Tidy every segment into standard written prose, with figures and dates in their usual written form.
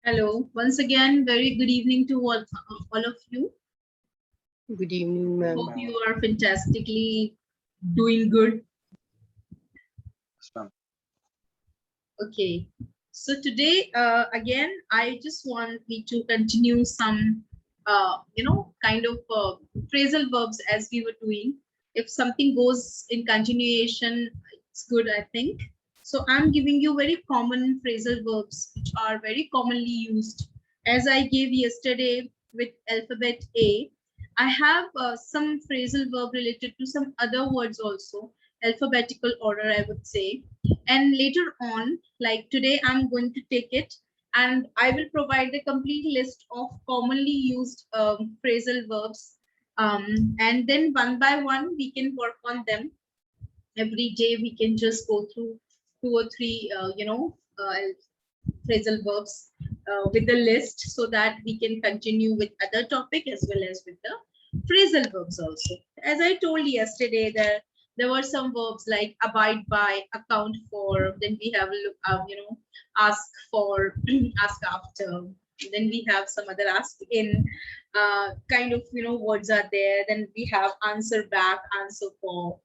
Hello, once again, very good evening to all of you. Good evening, ma'am. Hope you are fantastically doing good. Okay, so today, again, I just want me to continue some, kind of phrasal verbs as we were doing. If something goes in continuation, it's good, I think. So I'm giving you very common phrasal verbs which are very commonly used. As I gave yesterday with alphabet A, I have some phrasal verb related to some other words also, alphabetical order, I would say. And later on, like today, I'm going to take it and I will provide the complete list of commonly used phrasal verbs. And then one by one, we can work on them. Every day, we can just go through two or three, phrasal verbs with the list so that we can continue with other topic as well as with the phrasal verbs also. As I told yesterday, there were some verbs like abide by, account for, then we have ask for, ask after, then we have some other ask in kind of words are there, then we have answer back, answer for,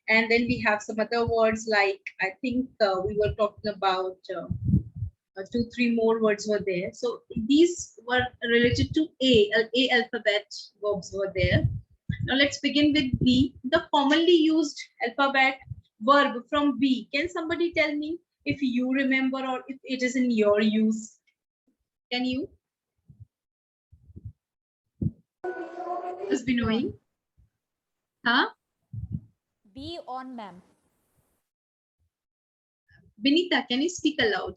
and then we have some other words like I think we were talking about two, three more words were there. So these were related to A alphabet verbs were there. Now let's begin with B, the commonly used alphabet verb from B. Can somebody tell me if you remember or if it is in your use? Can you? Just be knowing. Huh? Be on, ma'am. Benita, can you speak aloud?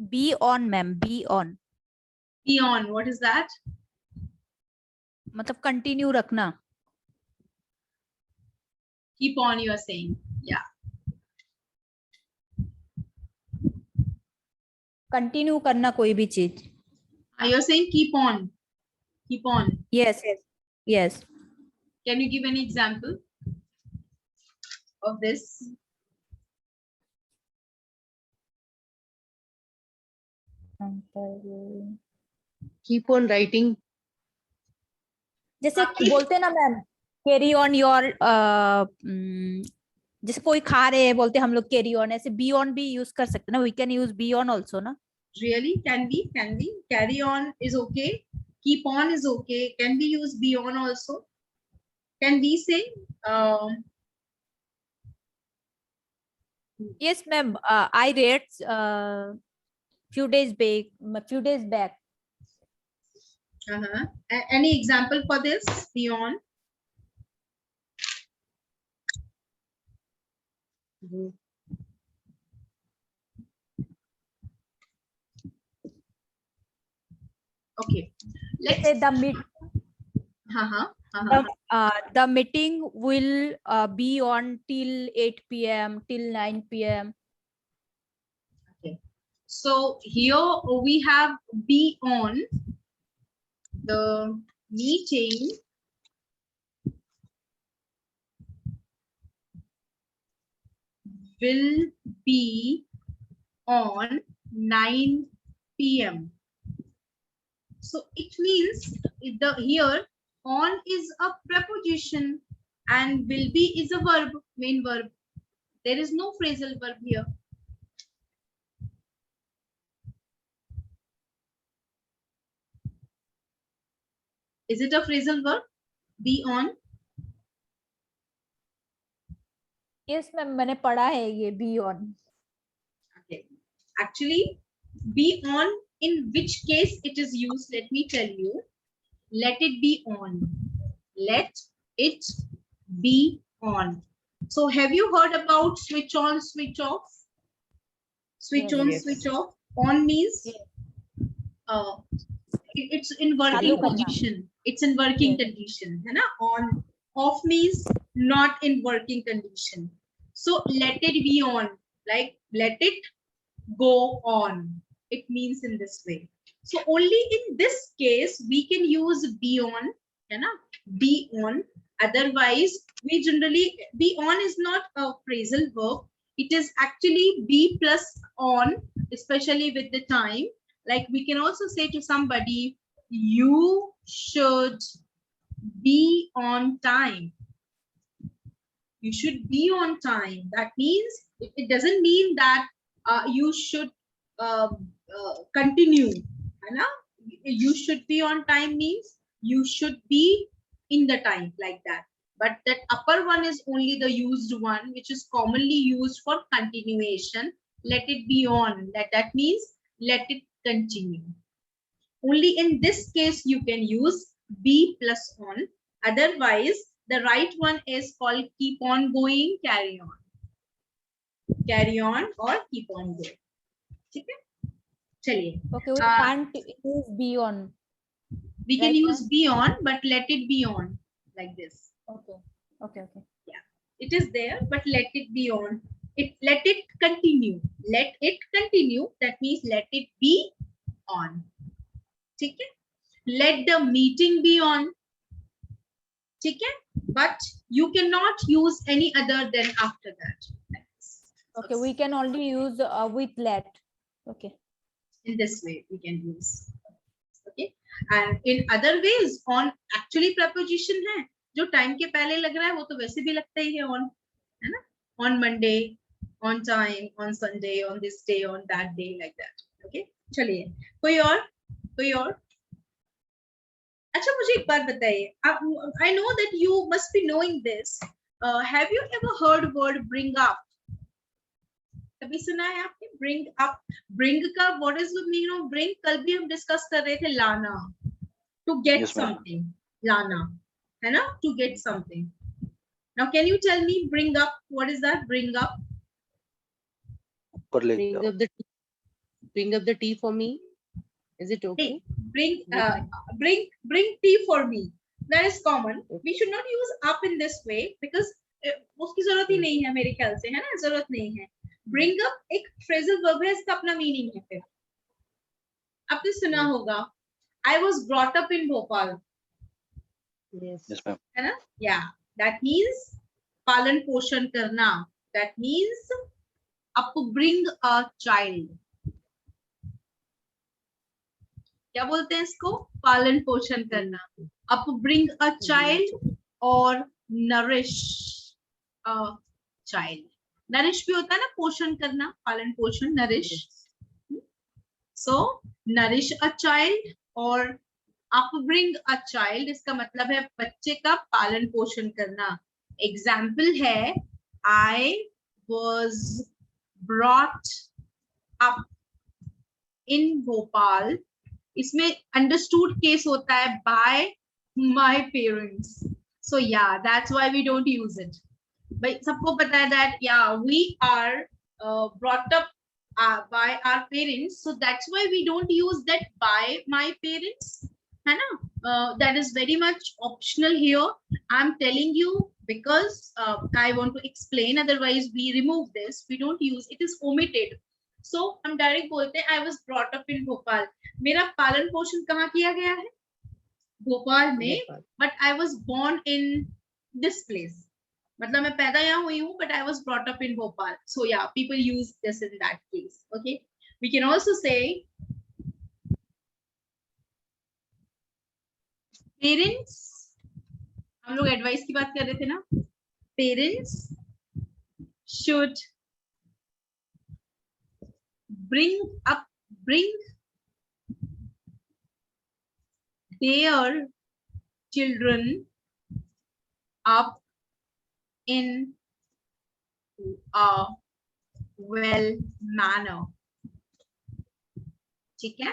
Be on, ma'am. Be on. Be on. What is that? मतलब continue रखना. Keep on, you are saying. Yeah. Continue करना कोई भी चीज. You're saying keep on. Keep on. Yes, yes, yes. Can you give any example of this? Keep on writing. जैसे बोलते हैं ना मैम, कैरी ऑन योर, जैसे कोई खा रहे हैं बोलते हैं हम लोग कैरी ऑन, ऐसे बी ऑन भी यूज कर सकते हैं ना. We can use be on also ना. Really? Can we? Carry on is okay. Keep on is okay. Can we use be on also? Can we say? Yes, ma'am. I read few days back. Any example for this? Be on. Okay. Let's say the meet. The meeting will be on till 8 p.m. till 9 p.m. Okay. So here we have be on. The meeting will be on 9 p.m. So it means here on is a preposition and will be is a verb, main verb. There is no phrasal verb here. Is it a phrasal verb? Be on? Yes, ma'am. मैंने पढ़ा है ये be on. Okay. Actually, be on, in which case it is used, let me tell you. Let it be on. Let it be on. So have you heard about switch on, switch off? Switch on, yes. switch off. On means it's in working condition. It's in working condition. है ना? On. Off means not in working condition. So let it be on. Like let it go on. It means in this way. So only in this case we can use be on. है ना? Be on. Otherwise, we generally be on is not a phrasal verb. it is actually be plus on, especially with the time. Like we can also say to somebody, you should be on time. You should be on time. That means it doesn't mean that you should continue. Hai na? You should be on time means you should be in the time, like that. But that upper one is only the used one, which is commonly used for continuation. Let it be on. That means let it continue. Only in this case you can use be plus on. Otherwise, the right one is called keep on going, carry on. Carry on or keep on going. Okay? Chaliye. Okay, we can't use be on. We can Right, use ma'am? be on, but let it be on, like this. Okay. Okay. Okay. It is there, but let it be on. Let it continue. Let it continue. That means let it be on. Okay? Let the meeting be on. Okay? But you cannot use any other than after that. Like this. Okay, we can only use with let. Okay. In this way we can use. Okay? And in other ways, on actually preposition है. जो time के पहले लग रहा है वो तो वैसे भी लगता ही है ऑन, है ना? On Monday, on time, on Sunday, on this day, on that day, like that. Okay, चलिए कोई और. अच्छा, मुझे एक बात बताइए. I know that you must be knowing this. Have you ever heard word bring up? कभी सुना है आपने ब्रिंग अप? ब्रिंग का what is the meaning of bring? कल भी हम डिस्कस कर रहे थे, लाना, टू गेट समथिंग, लाना, है ना, to get something. Now can you tell me bring up, what is that bring up? Bring up the tea for me. Is it okay? Bring tea for me. That is common. We should not use up in this way because उसकी जरूरत ही नहीं है मेरे ख्याल से, है ना, जरूरत नहीं है. Bring up एक phrasal verb है, इसका अपना मीनिंग है. फिर आपने सुना होगा, I was brought up in Bhopal. Yes. Yes, ma'am. है ना? Yeah, that means पालन पोषण करना. That means upbring a child. क्या बोलते हैं इसको? पालन पोषण करना. Upbring a child or nourish a child. Nourish भी होता है ना, पोषण करना, पालन पोषण, nourish. So nourish a child or upbring a child, इसका मतलब है बच्चे का पालन पोषण करना. Example है, I was brought up in Bhopal. इसमें understood case होता है by my parents. So yeah, that's why we don't use it. भाई सबको पता है that yeah, we are brought up by our parents, so that's why we don't use that by my parents, है ना? That is very much optional here. I'm telling you because I want to explain, otherwise we remove this. We don't use it, is omitted. So हम direct बोलते हैं I was brought up in Bhopal. मेरा पालन पोषण कहाँ किया गया है? भोपाल में. But I was born in this place. मतलब मैं पैदा यहाँ हुई हूँ, but I was brought up in Bhopal. So yeah, people use this in that case. Okay. We can also say parents. हम लोग एडवाइस की बात कर रहे थे ना. Parents should bring their children up in a well manner. ठीक है?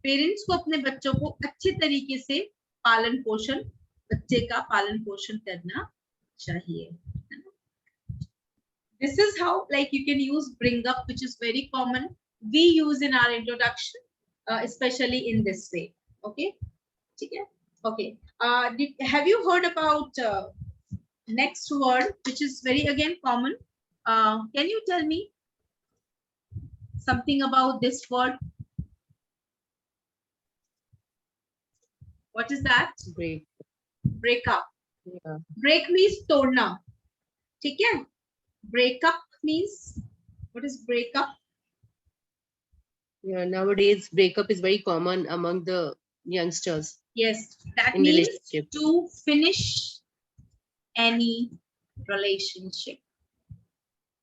पेरेंट्स को अपने बच्चों को अच्छे तरीके से पालन पोषण, बच्चे का पालन पोषण करना चाहिए. This is how, like, you can use bring up, which is very common. We use in our introduction, especially in this way. Okay. Okay. Have you heard about next word, which is very again common? Can you tell me something about this word? What is that? Break. Break up. Yeah. Break means तोड़ना. ठीक है? Break up means? What is break up? Yeah, nowadays breakup is very common among the youngsters Yes, that in means relationship. to finish any relationship.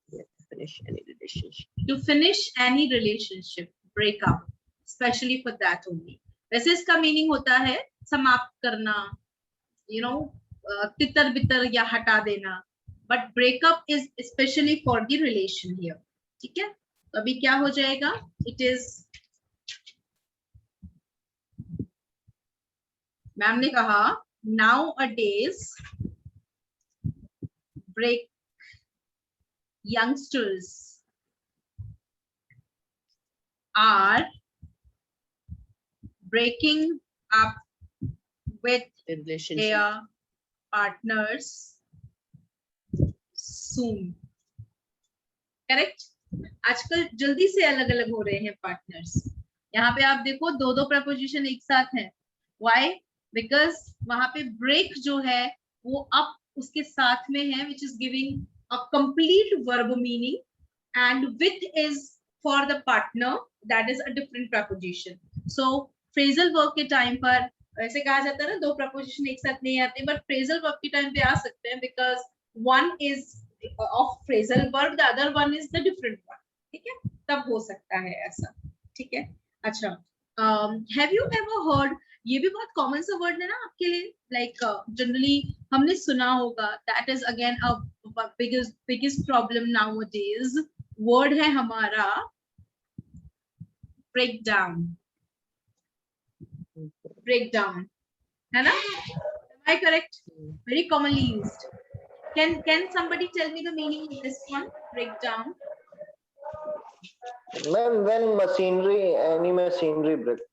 Yeah, finish any relationship. To finish any relationship, break up, especially for that only. वैसे इसका meaning होता है समाप्त करना, you know, तितर बितर या हटा देना. But breakup is especially for the relation here. ठीक है? तो अभी क्या हो जाएगा? It is, मैम ने कहा nowadays break youngsters are breaking up with The relationship. their partners soon. Correct. आजकल जल्दी से अलग अलग हो रहे हैं पार्टनर्स. यहाँ पे आप देखो दो दो प्रपोजिशन एक साथ हैं. व्हाई? बिकॉज वहां पे ब्रेक जो है वो अब उसके साथ में है, which is giving a complete verb meaning, and with is for the partner, that is a different preposition. So phrasal verb के टाइम पर ऐसे कहा जाता है ना, दो प्रपोजिशन एक साथ नहीं आते, बट फ्रेजल वर्ब के टाइम पे आ सकते हैं, because one is of phrasal verb, the other one is the different one. ठीक है, तब हो सकता है ऐसा. ठीक है. अच्छा, have you ever heard, ये भी बहुत कॉमन सा वर्ड है ना आपके लिए, लाइक जनरली हमने सुना होगा. That is again a biggest problem nowadays. Word है हमारा ब्रेक डाउन. ब्रेक डाउन है ना? Am I correct? Very commonly used. Can somebody tell me the meaning of this one? Breakdown. Ma'am, when any machinery break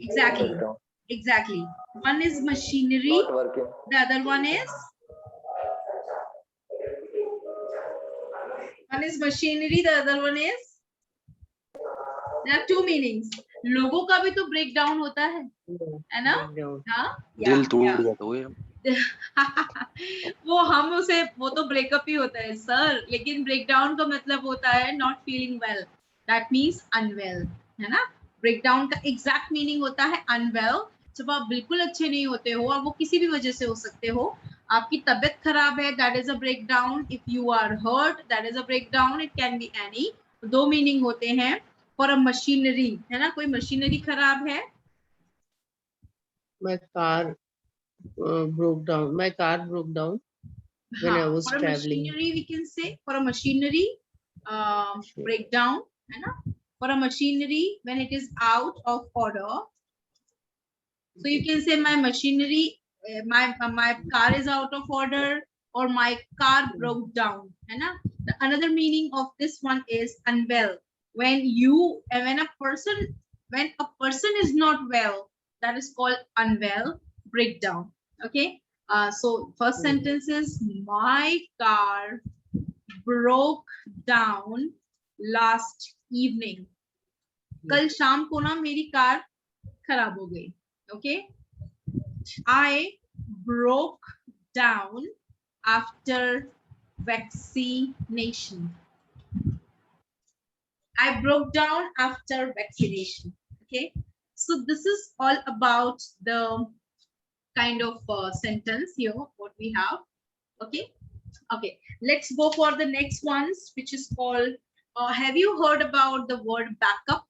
Exactly. down, Exactly. One is machinery. not working. The other one is machinery. The other one is. There are two meanings. लोगों का भी तो breakdown होता है ना? हाँ. दिल टूट जाता है. वो तो ब्रेकअप ही होता है सर, लेकिन ब्रेकडाउन का मतलब होता है not feeling well. That means unwell, है ना? ब्रेकडाउन का एग्जैक्ट मीनिंग होता है अनवेल. जब आप बिल्कुल अच्छे नहीं होते हो, और वो किसी भी वजह से हो सकते हो, आपकी तबीयत खराब है, that is a breakdown. If you are hurt, that is a breakdown. It can be any. दो मीनिंग होते हैं. फॉर अ मशीनरी, है ना? कोई मशीनरी खराब है. My car broke down. My car broke down when I was for traveling. a machinery we can say, for a machinery breakdown, है ना? For a machinery when it is out of order, so you can say my machinery, my car is out of order, or my car broke down, है ना? The another meaning of this one is unwell. When a person is not well, that is called unwell, breakdown. Okay. So first sentence is my car broke down last evening. कल शाम को ना मेरी car खराब हो गई. Okay. I broke down after vaccination. I broke down after vaccination. Okay. So this is all about the kind of sentence here what we have. Okay. Okay, let's go for the next ones, which is called have you heard about the word backup?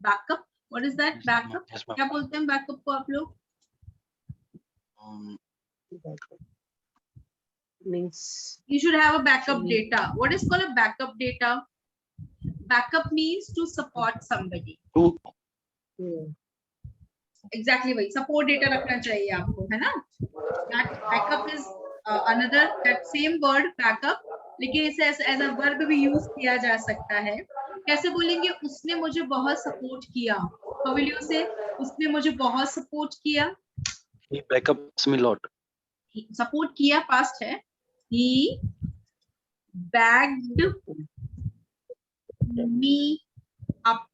Backup, what is that? Backup. Yes, ma'am. क्या बोलते हैं backup को आप लोग? Means You should have a backup data. What is called a backup data? Backup means to support somebody. Exactly वही support data रखना चाहिए आपको, है ना? That backup is another, that same word backup, लेकिन इसे as a verb भी use किया जा सकता है. कैसे बोलेंगे? उसने मुझे बहुत सपोर्ट किया. How will you say? उसने मुझे बहुत सपोर्ट किया. He backups me lot. Support किया past है. He backed me up.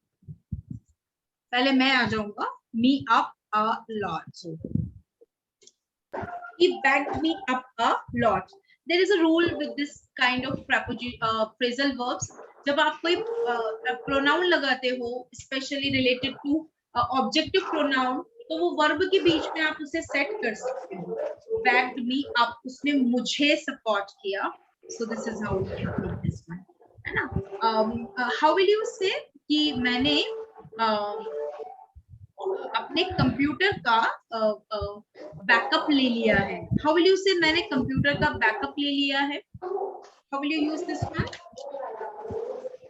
पहले मैं आ जाऊंगा. Me up a lot. He backed me up a lot. there is a rule with this kind of phrasal verbs. जब आप कोई pronoun लगाते हो, especially related to objective pronoun, तो वो verb के बीच में आप उसे set कर सकते हो. Backed me up, उसने मुझे support किया. So this is how we can take this one, है ना? How will you say कि मैंने अपने कंप्यूटर का बैकअप ले लिया है? How will you say मैंने कंप्यूटर का बैकअप ले लिया है? How will you use this one?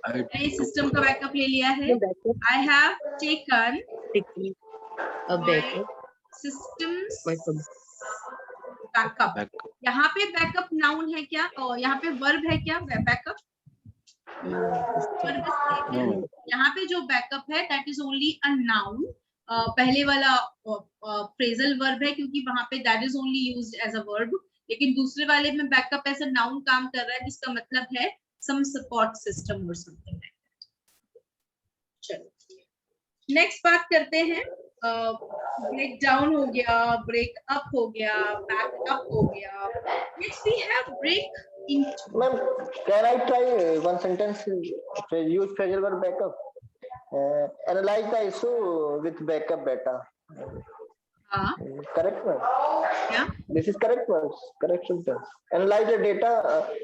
मैंने सिस्टम का बैकअप ले लिया है. I have taken a backup. systems My backup. यहाँ पे बैकअप नाउन है क्या? और यहाँ पे वर्ब है क्या? बैकअप यहाँ पे जो बैकअप है that is only a noun. पहले वाला फ्रेजल वर्ब है क्योंकि वहां पे that is only used as a verb, लेकिन दूसरे वाले में बैकअप एज अ नाउन काम कर रहा है जिसका मतलब है सम सपोर्ट सिस्टम और समथिंग लाइक दैट. चलो नेक्स्ट बात करते हैं. ब्रेक डाउन हो गया, ब्रेक अप हो गया, बैक अप हो गया. Next we have break into. Ma'am, can I try one sentence? Use phrasal verb backup. Analyze the issue with backup data. Correct, ma'am? Yeah. This is correct, ma'am. Correct sentence. Analyze the data.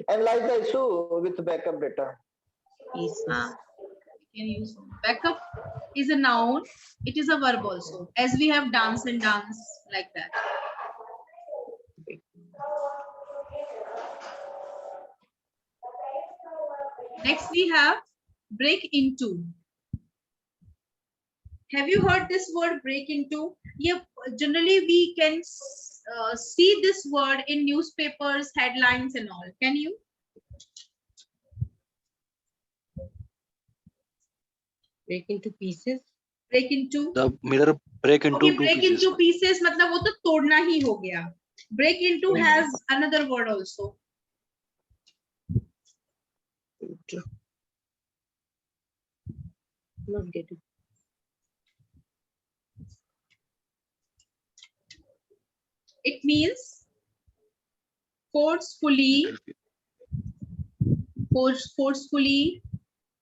Analyze the issue with backup data. pieces. Can use backup is a noun. It is a verb also, as we have dance and dance like that. Next we have break into. Have you heard this word break into? Yeah, generally we can see this word in newspapers, headlines and all. Can you? Break into pieces. Break into. The mirror break into Okay, two break pieces. into pieces मतलब वो तो तोड़ना ही हो गया. Break into has another word also. Not getting. It means forcefully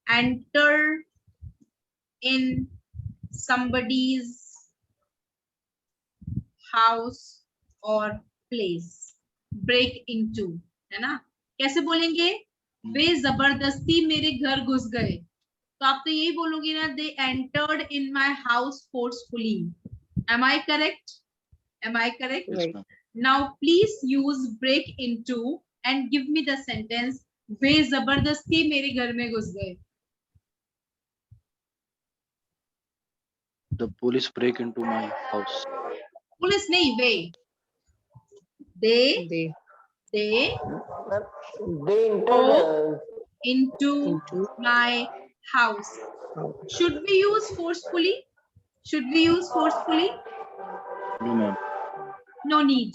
enter in somebody's house or place. Break into, है ना? कैसे बोलेंगे? वे जबरदस्ती मेरे घर घुस गए. तो आप तो यही बोलोगे ना, they entered in my house forcefully. Am I correct? Am I correct? Right. Now please use break into and give me the sentence. वे जबरदस्ती मेरे घर में घुस गए. The police break into my house. Police नहीं, वे. They They entered into my house. Should we use forcefully? Should we use forcefully? No, ma'am. No need.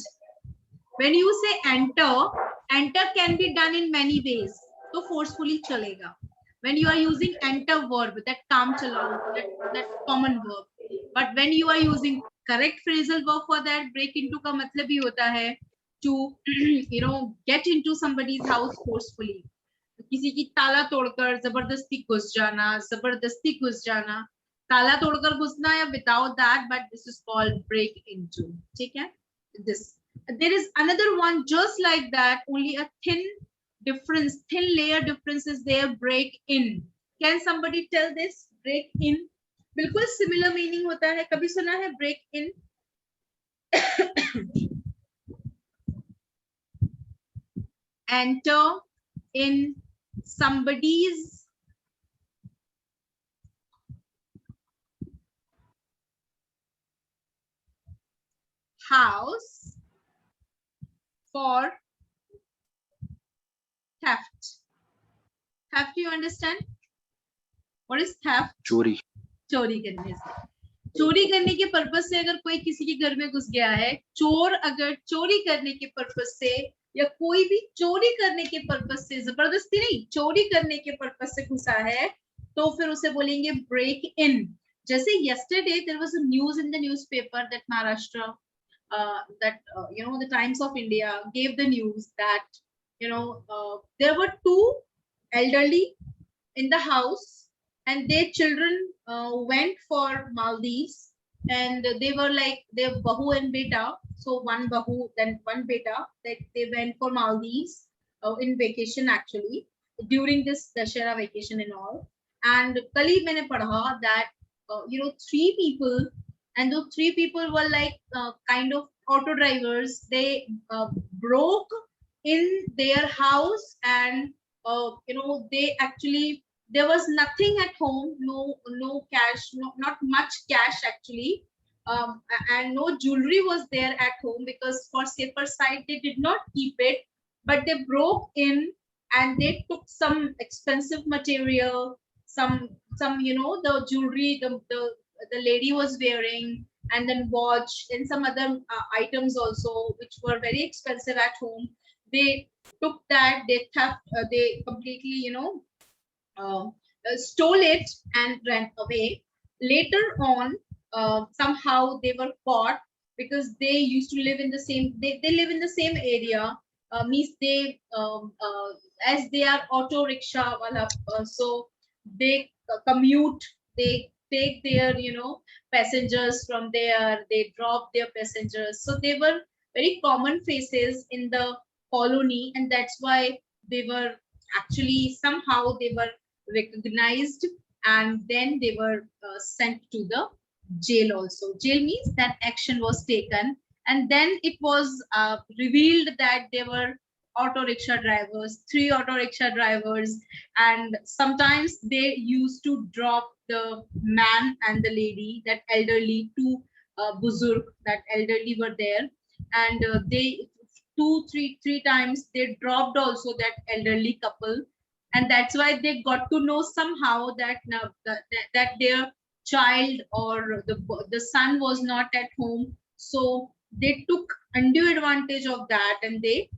When you say enter, enter can be done in many ways. So forcefully chalega. When you are using enter verb, that काम चलाओ, that common verb. But when you are using correct phrasal verb for that, break into का मतलब ही होता है to get into somebody's house forcefully. किसी की ताला तोड़कर जबरदस्ती घुस जाना, ताला तोड़कर घुसना या without that, but this is called break into. ठीक है? This. There is another one just like that, only a thin layer difference is there. Break in. Can somebody tell this? Break in. बिल्कुल similar meaning होता है. कभी सुना है break in? Enter in somebody's house for theft. Theft, you understand? What is theft? चोरी. चोरी करने से. चोरी करने के पर्पज से अगर कोई किसी के घर में घुस गया है, चोर अगर चोरी करने के पर्पज से या कोई भी चोरी करने के पर्पज से, जबरदस्ती नहीं, चोरी करने के पर्पज से घुसा है, तो फिर उसे बोलेंगे ब्रेक इन. जैसे yesterday there was a news in the newspaper that Maharashtra, the Times of India gave the news that there were two elderly in the house, and their children went for Maldives, and they were like their bahu and beta. So one bahu, then one beta. That they went for Maldives in vacation actually during this Dashera vacation and all. And kali maine padha that three people, and those three people were like kind of auto drivers. They broke in their house, and they actually, there was nothing at home, no cash, not much cash actually, and no jewelry was there at home, because for safer side they did not keep it, but they broke in and they took some expensive material, some the jewelry the lady was wearing, and then watch and some other items also which were very expensive at home. They took that, they theft, they completely stole it and ran away. Later on, somehow they were caught, because they used to live in the same, they live in the same area, means they as they are auto rickshaw wala, so they commute, they take their passengers from there, they drop their passengers, so they were very common faces in the colony, and that's why they were actually somehow they were recognized, and then they were sent to the jail also. Jail means that action was taken, and then it was revealed that there were auto rickshaw drivers, three auto rickshaw drivers, and sometimes they used to drop the man and the lady, that elderly, two buzurg, that elderly were there, and they three times they dropped also that elderly couple, and that's why they got to know somehow that that their child or the son was not at home, so they took undue advantage of that, and they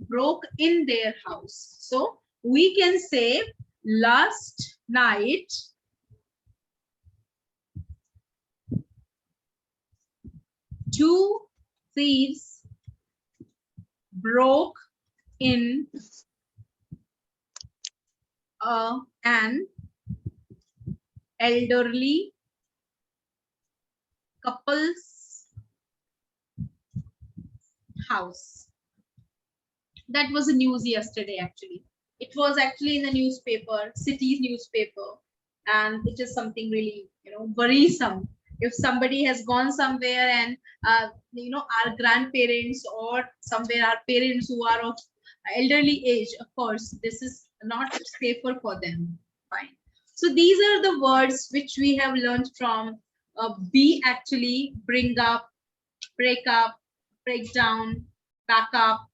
broke in their house. So we can say last night two thieves broke in an elderly couple's house. That was the news yesterday actually. It was actually in the newspaper, city's newspaper, and it is something really worrisome. If somebody has gone somewhere and our grandparents or somewhere our parents who are of elderly age, of course this is not safer for them. Fine. So these are the words which we have learned from be actually, bring up, break up, break down, back up,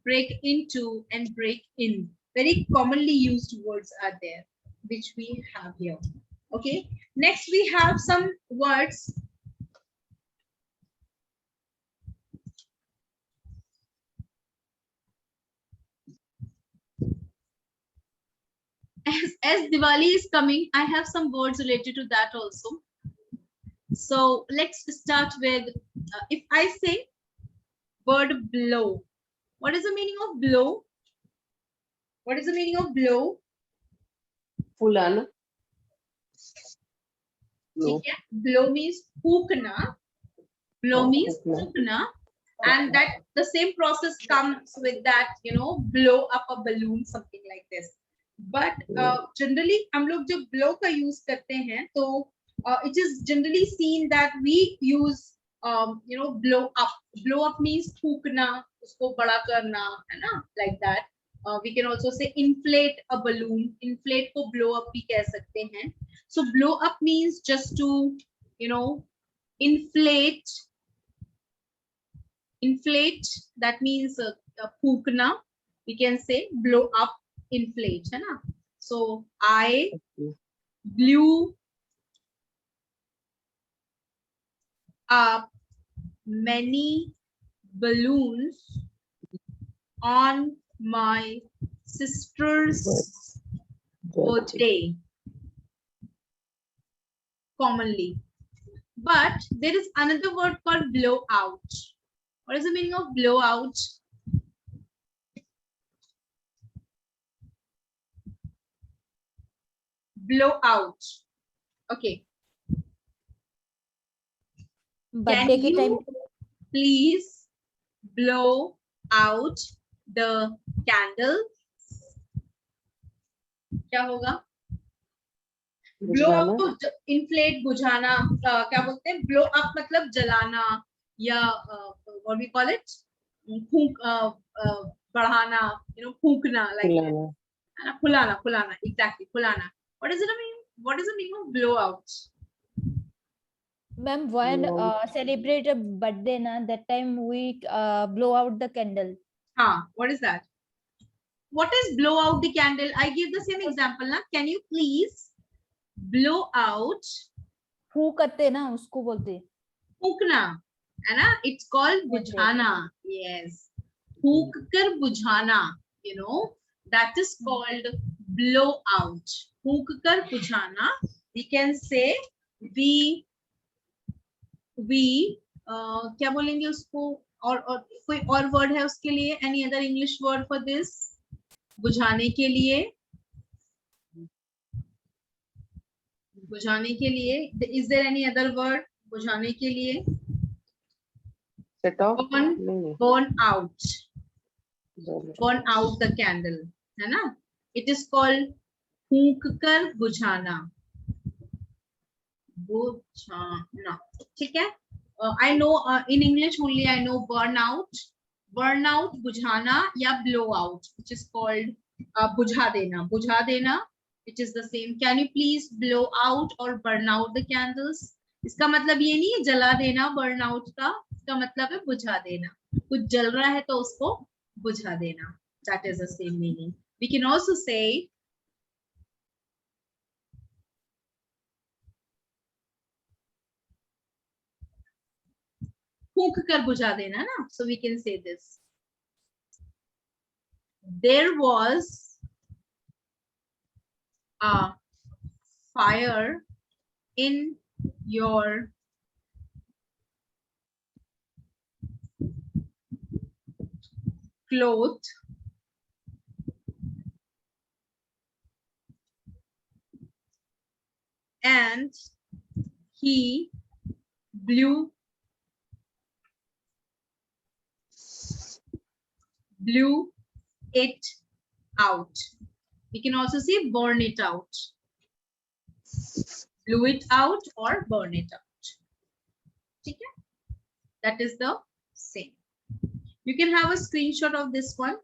break into, and break in. Very commonly used words are there which we have here. Okay, next we have some words. As Diwali is coming, I have some words related to that also. So let's start with if I say word blow. What is the meaning of blow? What is the meaning of blow? Fulana. ठीक है? Blow means Phukna. Blow means Phukna, and that the same process comes with that, blow up a balloon, something like this. But generally हम लोग जब blow का use करते हैं, तो it is generally seen that we use blow up. Blow up means फूकना, उसको बड़ा करना, है ना, like that. We can also say inflate a balloon. Inflate को blow up भी कह सकते हैं. So blow up means just to inflate. Inflate, that means Phukna. We can say blow up, inflate, है ना. So I blew up many balloons on my sister's birthday. Commonly. But there is another word called blow out. What is the meaning of blow out? blow out. Okay. Birthday के time Please blow out the candle. क्या होगा? Blow बुझाना, up तो inflate बुझाना, क्या बोलते हैं? Blow up मतलब जलाना या what we call it? फूंक, बढ़ाना, फूंकना, like फुलाना, फुलाना, exactly, फुलाना. What is the meaning of blow out? Ma'am when celebrate a birthday na, that time we blow out the candle. What is that? What is blow out the candle? I give the same example na. Can you please blow out? फूक करते हैं ना, उसको बोलते हैं. फूकना है ना? It's called Yes, yes. बुझाना. Yes. फूक कर बुझाना. That is called blow out. फूक कर बुझाना. We can say we क्या बोलेंगे उसको? और कोई और वर्ड है उसके लिए? Any other English word for this? बुझाने के लिए. बुझाने के लिए. Is there any other word? बुझाने के लिए. Set of, Burn out. Burn out the candle. है ना? It is called फूंक कर बुझाना. बुझाना. ठीक है? I know in English only I know burn out, बुझाना या blow out, which is called बुझा देना. It is the same. Can you please blow out or burn out the candles? इसका मतलब ये नहीं है जला देना burn out का. इसका मतलब है बुझा देना. कुछ जल रहा है तो उसको बुझा देना. That is the same meaning. We can also say फूंक कर बुझा देना ना. So we can say this. There was a fire in your cloth and he blew it out. We can also say burn it out. Blew it out or burn it out. Okay? That is the same. You can have a screenshot of this one.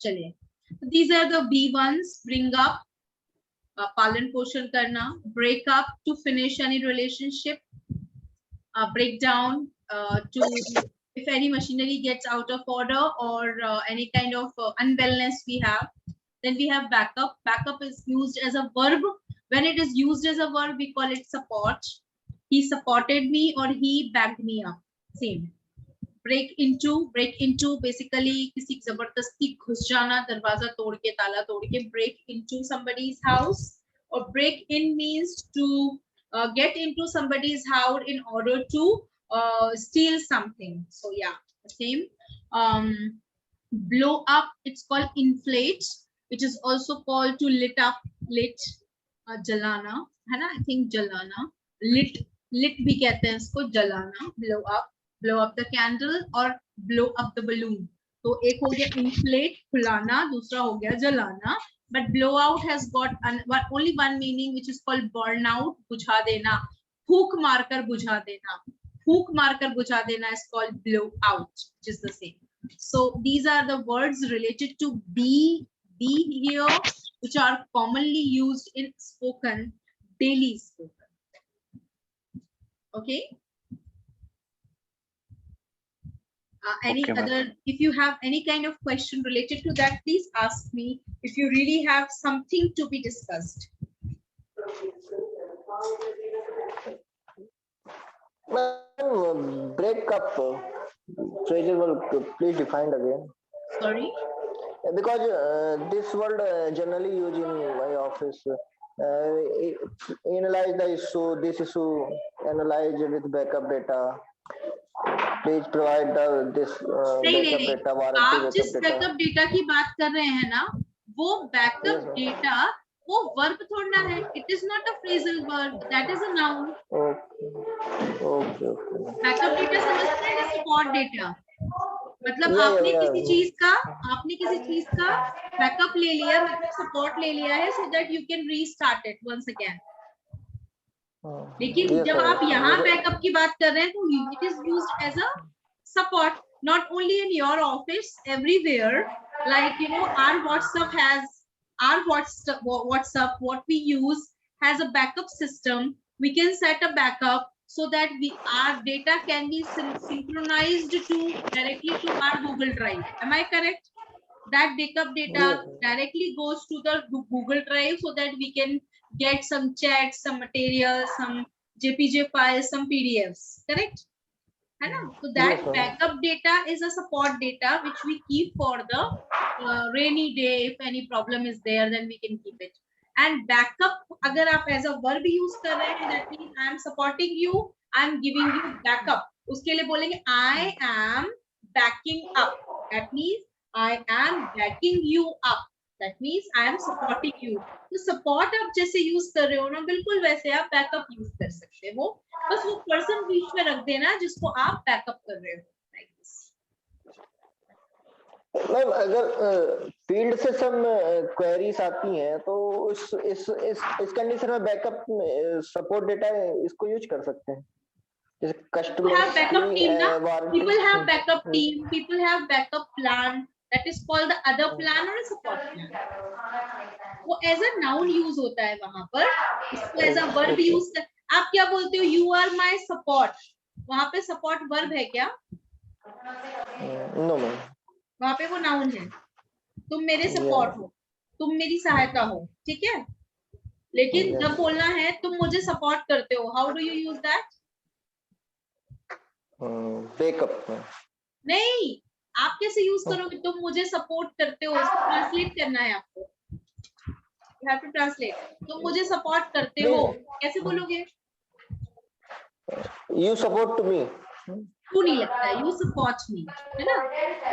चलिए. These are the B ones. Bring up, पालन पोषण करना. Break up, to finish any relationship. Break down, to if any machinery gets out of order or any kind of unwellness we have. Then we have backup. Backup is used as a verb. When it is used as a verb, we call it support. He supported me or he backed me up. Same. Break into basically किसी जबरदस्ती घुस जाना, दरवाजा तोड़ के, ताला तोड़ के. Break into somebody's house. Or break in means to get into somebody's house in order to steal something. So yeah, same. Blow up, it's called inflate. It is also called to lit up, jalana है ना? I think jalana. Lit भी कहते हैं इसको, जलाना. Blow up the candle or blow up the balloon. तो एक हो गया inflate, फुलाना. दूसरा हो गया जलाना. But blow out has got only one meaning, which is called burn out, बुझा देना. फूंक मारकर बुझा देना. फूंक मारकर बुझा देना is called blow out, which is the same. So these are the words related to be here, which are commonly used in spoken, daily spoken. Okay. Any Okay, ma'am. other, if you have any kind of question related to that, please ask me. If you really have something to be discussed. Break up. Phrasal verb, please define again. Sorry. Because this word generally used in my office. Analyze the issue, this issue, analyze with backup data. Please provide this नहीं नहीं backup नहीं, data, warranty आप जिस backup data. Backup data की बात कर रहे हैं ना, वो बैकअप Yes, ma'am. डेटा वो वर्ब थोड़ा है. It is not a phrasal verb, that is a noun. Okay. Backup data समझते हैं, सपोर्ट डेटा. मतलब Yeah, आपने yeah, किसी yeah. चीज का बैकअप ले लिया, मतलब सपोर्ट ले लिया है, so that you can restart it once again. लेकिन Yes, जब sir. आप यहाँ बैकअप की बात कर रहे हैं, तो it is used as a support, not only in your office, everywhere. Like, you know, our WhatsApp, what we use has a backup system. We can set a backup so that our data can be synchronized directly to our Google Drive. Am I correct? That backup data Yes. directly goes to the Google Drive so that we can get some chats, some materials, some JPG files, some PDFs. Correct? है ना? So that Yes, ma'am. backup data is a support data which we keep for the rainy day. If any problem is there, then we can keep it. And backup, अगर आप as a verb use कर रहे हैं, that means I am supporting you, I am giving you backup. उसके लिए बोलेंगे I am backing up. That means I am backing you up. That means I am supporting you. तो support आप जैसे use कर रहे हो ना, बिल्कुल वैसे आप backup use कर सकते हो. बस वो पर्सन बीच में रख देना जिसको आप बैकअप कर रहे हो. Like this. मैम अगर फील्ड से सब क्वेरीज आती हैं तो इस कंडीशन में बैकअप सपोर्ट डेटा इसको यूज कर सकते हैं. जैसे People have backup team ना. Warranty. People have backup team. People have backup plan. That is called the other plan or a support plan. वो as a noun use होता है वहां पर. इसको as a verb use कर. आप क्या बोलते हो? You are my support. वहां पे support verb है क्या? No ma'am. वहां पे वो नाउन है. तुम मेरे सपोर्ट हो, तुम मेरी सहायता हो. ठीक है. लेकिन जब बोलना है तुम मुझे सपोर्ट करते हो, how do you use that? Backup. नहीं, आप कैसे यूज करोगे? तुम मुझे सपोर्ट करते हो, इसको ट्रांसलेट करना है आपको. You have to translate. तुम मुझे सपोर्ट करते हो, कैसे बोलोगे? You support to me. क्यों नहीं लगता है? यू सपोर्ट मी, है ना?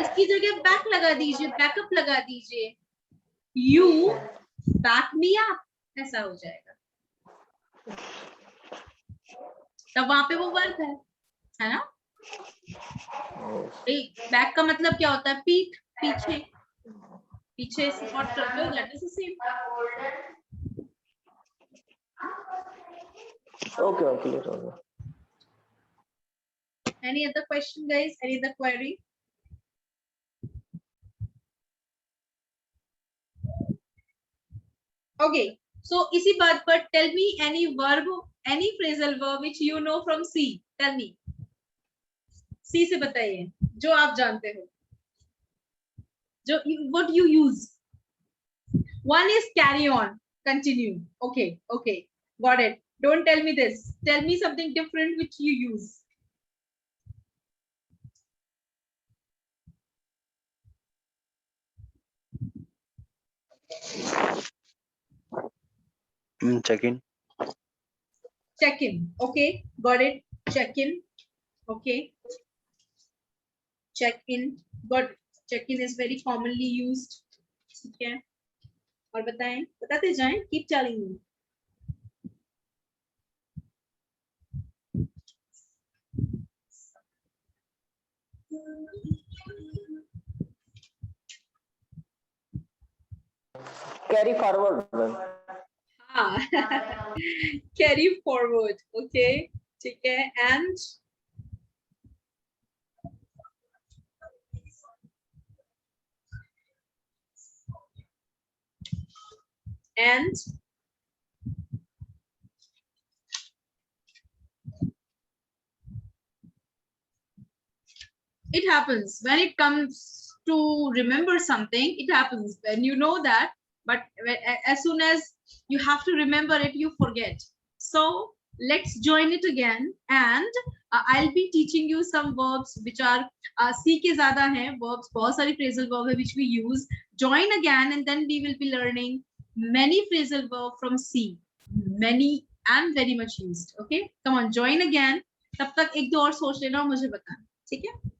इसकी जगह बैक लगा दीजिए, बैकअप लगा दीजिए. यू बैक मी अप, ऐसा हो जाएगा. तब वहां पे वो वर्ब है ना? बैक का मतलब क्या होता है? पीठ, पीछे. पीछे सपोर्ट करते हो, that is the same. Okay okay clear हो गया. Any other question, guys? Any other query? Okay, so इसी बात पर tell me any verb, any phrasal verb which you know from C. Tell me. C से बताइए जो आप जानते हो, जो what you use. One is carry on, continue. Okay, got it. Don't tell me this. Tell me something different which you use. Check in. Check in. Okay, got it. Check in. Okay. Check in. Got it. Check in is very commonly used. ठीक है. और बताएं, बताते जाएं. Keep telling me. Carry forward. हाँ. Carry forward. Okay. ठीक है. And it happens when it comes to remember something. It happens when you know that, but as soon as you have to remember it, you forget. So let's join it again, and I'll be teaching you some verbs which are C के ज़्यादा हैं verbs. बहुत सारी phrasal verb है which we use. Join again, and then we will be learning many phrasal verb from C. Many and very much used. Okay, come on, join again. तब तक एक दो और सोच लेना और मुझे बताना, ठीक है?